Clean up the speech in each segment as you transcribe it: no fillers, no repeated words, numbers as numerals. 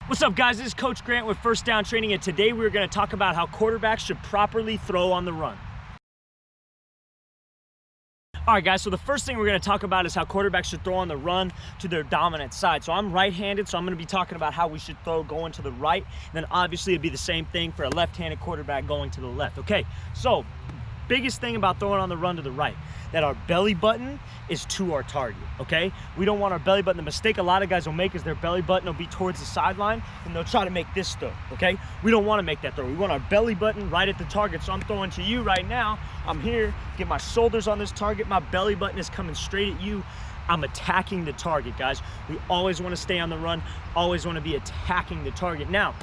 What's up, guys? This is Coach Grant with First Down Training, and today we're going to talk about how quarterbacks should properly throw on the run. All right, guys, so the first thing we're going to talk about is how quarterbacks should throw on the run to their dominant side. So I'm right-handed, so I'm going to be talking about how we should throw going to the right. And then obviously it'd be the same thing for a left-handed quarterback going to the left. Okay, so biggest thing about throwing on the run to the right, that our belly button is to our target, okay? We don't want our belly button. The mistake a lot of guys will make is their belly button will be towards the sideline and they'll try to make this throw, okay? We don't want to make that throw. We want our belly button right at the target. So I'm throwing to you right now. I'm here, get my shoulders on this target. My belly button is coming straight at you. I'm attacking the target, guys. We always want to stay on the run, always want to be attacking the target. Now,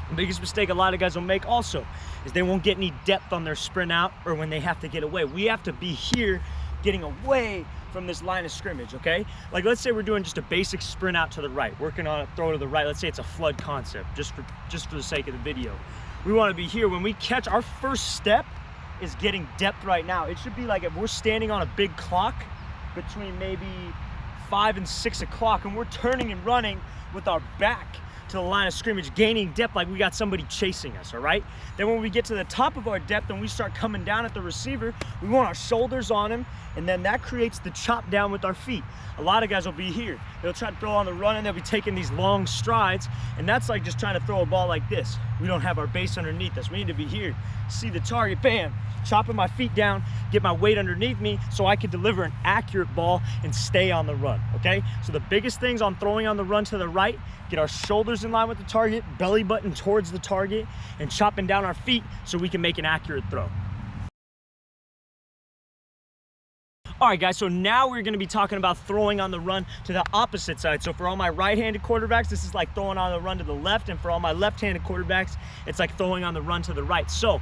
the biggest mistake a lot of guys will make also is they won't get any depth on their sprint out or when they have to get away. We have to be here getting away from this line of scrimmage, okay? Like let's say we're doing just a basic sprint out to the right, working on a throw to the right. Let's say it's a flood concept, just for the sake of the video. We want to be here. When we catch, our first step is getting depth right now. It should be like if we're standing on a big clock between maybe 5 and 6 o'clock and we're turning and running with our back to the line of scrimmage, gaining depth like we got somebody chasing us, all right? Then when we get to the top of our depth and we start coming down at the receiver, we want our shoulders on him, and then that creates the chop down with our feet. A lot of guys will be here. They'll try to throw on the run and they'll be taking these long strides, and that's like just trying to throw a ball like this. We don't have our base underneath us. We need to be here, see the target, bam, chopping my feet down, get my weight underneath me so I can deliver an accurate ball and stay on the run, okay? So the biggest things on throwing on the run to the right, get our shoulders in line with the target, belly button towards the target, and chopping down our feet so we can make an accurate throw. All right, guys, so now we're gonna be talking about throwing on the run to the opposite side. So for all my right-handed quarterbacks, this is like throwing on the run to the left, and for all my left-handed quarterbacks, it's like throwing on the run to the right. So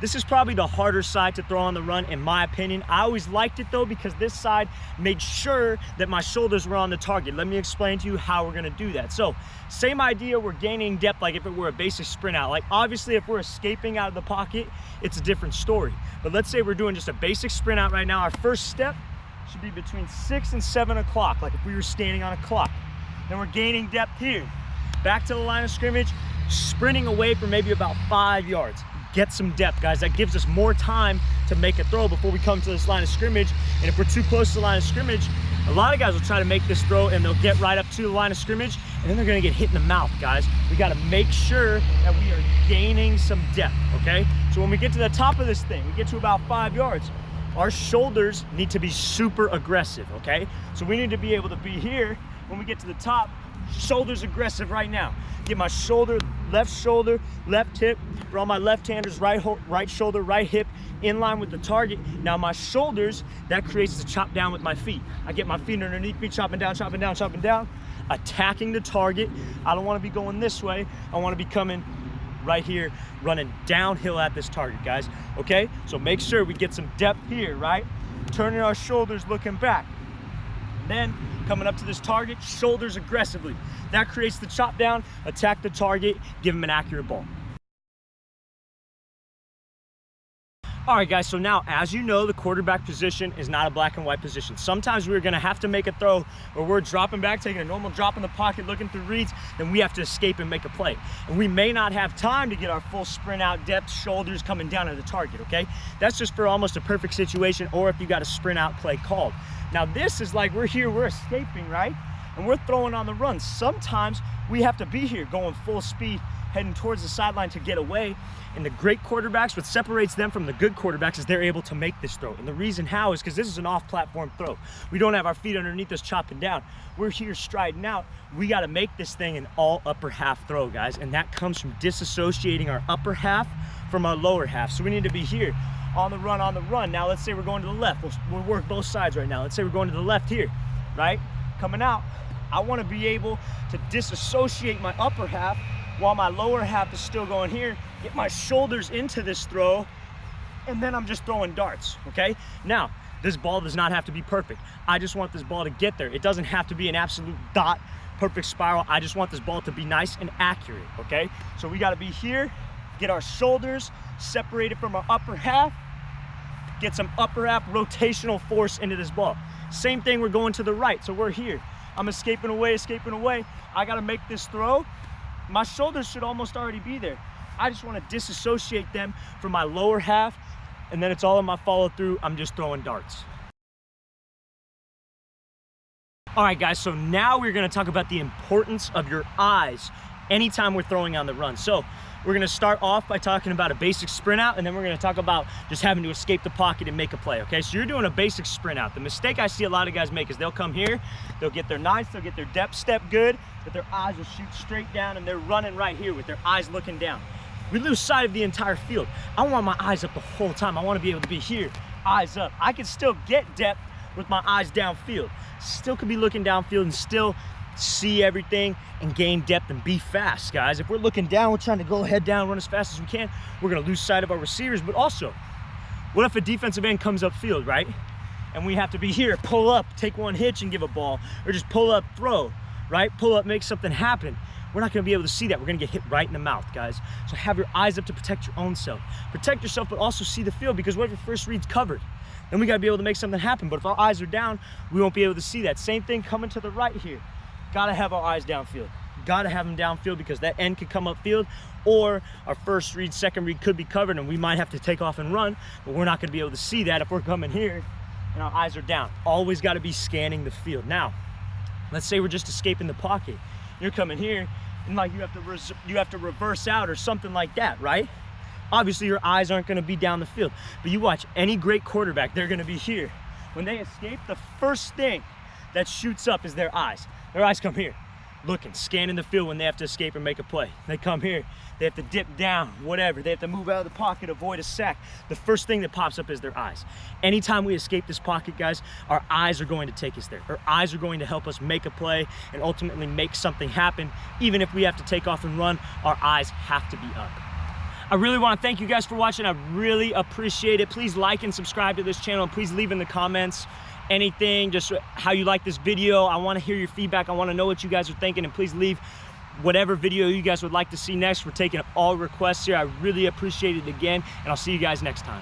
this is probably the harder side to throw on the run, in my opinion. I always liked it though, because this side made sure that my shoulders were on the target. Let me explain to you how we're gonna do that. So same idea, we're gaining depth like if it were a basic sprint out. Like obviously if we're escaping out of the pocket, it's a different story. But let's say we're doing just a basic sprint out right now. Our first step should be between 6 and 7 o'clock, like if we were standing on a clock. Then we're gaining depth here. Back to the line of scrimmage, sprinting away for maybe about 5 yards. Get some depth, guys. That gives us more time to make a throw before we come to this line of scrimmage. And if we're too close to the line of scrimmage, a lot of guys will try to make this throw and they'll get right up to the line of scrimmage and then they're gonna get hit in the mouth, guys. We gotta make sure that we are gaining some depth, okay? So when we get to the top of this thing, we get to about 5 yards, our shoulders need to be super aggressive, okay? So we need to be able to be here when we get to the top, shoulders aggressive right now. Get my shoulder, left hip. For all my left-handers, right shoulder, right hip, in line with the target. Now my shoulders, that creates the chop down with my feet. I get my feet underneath me, chopping down, chopping down, chopping down, attacking the target. I don't want to be going this way. I want to be coming right here, running downhill at this target, guys. Okay, so make sure we get some depth here, right? Turning our shoulders, looking back. And then coming up to this target, shoulders aggressively. That creates the chop down, attack the target, give him an accurate ball. All right, guys, so now, as you know, the quarterback position is not a black and white position. Sometimes we're gonna have to make a throw where we're dropping back, taking a normal drop in the pocket, looking through reads, then we have to escape and make a play. And we may not have time to get our full sprint out depth, shoulders coming down at the target, okay? That's just for almost a perfect situation, or if you got a sprint out play called. Now this is like we're here, we're escaping, right? And we're throwing on the run. Sometimes we have to be here going full speed, heading towards the sideline to get away. And the great quarterbacks, what separates them from the good quarterbacks is they're able to make this throw. And the reason how is because this is an off-platform throw. We don't have our feet underneath us chopping down. We're here striding out. We got to make this thing an all upper half throw, guys. And that comes from disassociating our upper half from our lower half. So we need to be here on the run, on the run. Now let's say we're going to the left. We'll work both sides right now. Let's say we're going to the left here, right? Coming out, I want to be able to disassociate my upper half while my lower half is still going here, get my shoulders into this throw, and then I'm just throwing darts, okay? Now, this ball does not have to be perfect. I just want this ball to get there. It doesn't have to be an absolute dot, perfect spiral. I just want this ball to be nice and accurate, okay? So we gotta be here, get our shoulders separated from our upper half, get some upper half rotational force into this ball. Same thing, we're going to the right, so we're here. I'm escaping away. I gotta make this throw. my shoulders should almost already be there. I just want to disassociate them from my lower half, and then it's all in my follow through. I'm just throwing darts. All right, guys, so now we're gonna talk about the importance of your eyes anytime we're throwing on the run. So we're gonna start off by talking about a basic sprint out, and then we're gonna talk about just having to escape the pocket and make a play, okay? So you're doing a basic sprint out. The mistake I see a lot of guys make is they'll come here, they'll get their nice, they'll get their depth step good, but their eyes will shoot straight down, and they're running right here with their eyes looking down. We lose sight of the entire field. I want my eyes up the whole time. I wanna be able to be here, eyes up. I can still get depth with my eyes downfield. Still could be looking downfield and still see everything and gain depth and be fast, guys. If we're looking down, we're trying to go head down, run as fast as we can, we're gonna lose sight of our receivers. But also, what if a defensive end comes upfield, right? And we have to be here, pull up, take one hitch and give a ball, or just pull up, throw, right? Pull up, make something happen. We're not gonna be able to see that. We're gonna get hit right in the mouth, guys. So have your eyes up to protect your own self. Protect yourself, but also see the field, because what if your first read's covered? Then we gotta be able to make something happen. But if our eyes are down, we won't be able to see that. Same thing coming to the right here. Gotta have our eyes downfield. Gotta have them downfield, because that end could come upfield, or our first read, second read could be covered, and we might have to take off and run, but we're not gonna be able to see that if we're coming here and our eyes are down. Always gotta be scanning the field. Now, let's say we're just escaping the pocket. You're coming here, and like you have to reverse out or something like that, right? Obviously, your eyes aren't gonna be down the field, but you watch any great quarterback, they're gonna be here. When they escape, the first thing that shoots up is their eyes. Their eyes come here, looking, scanning the field when they have to escape and make a play. They come here, they have to dip down, whatever. They have to move out of the pocket, avoid a sack. The first thing that pops up is their eyes. Anytime we escape this pocket, guys, our eyes are going to take us there. Our eyes are going to help us make a play and ultimately make something happen. Even if we have to take off and run, our eyes have to be up. I really want to thank you guys for watching. I really appreciate it. Please like and subscribe to this channel, and please leave in the comments anything, just how you like this video. I want to hear your feedback. I want to know what you guys are thinking, and please leave whatever video you guys would like to see next. We're taking all requests here. I really appreciate it again, and I'll see you guys next time.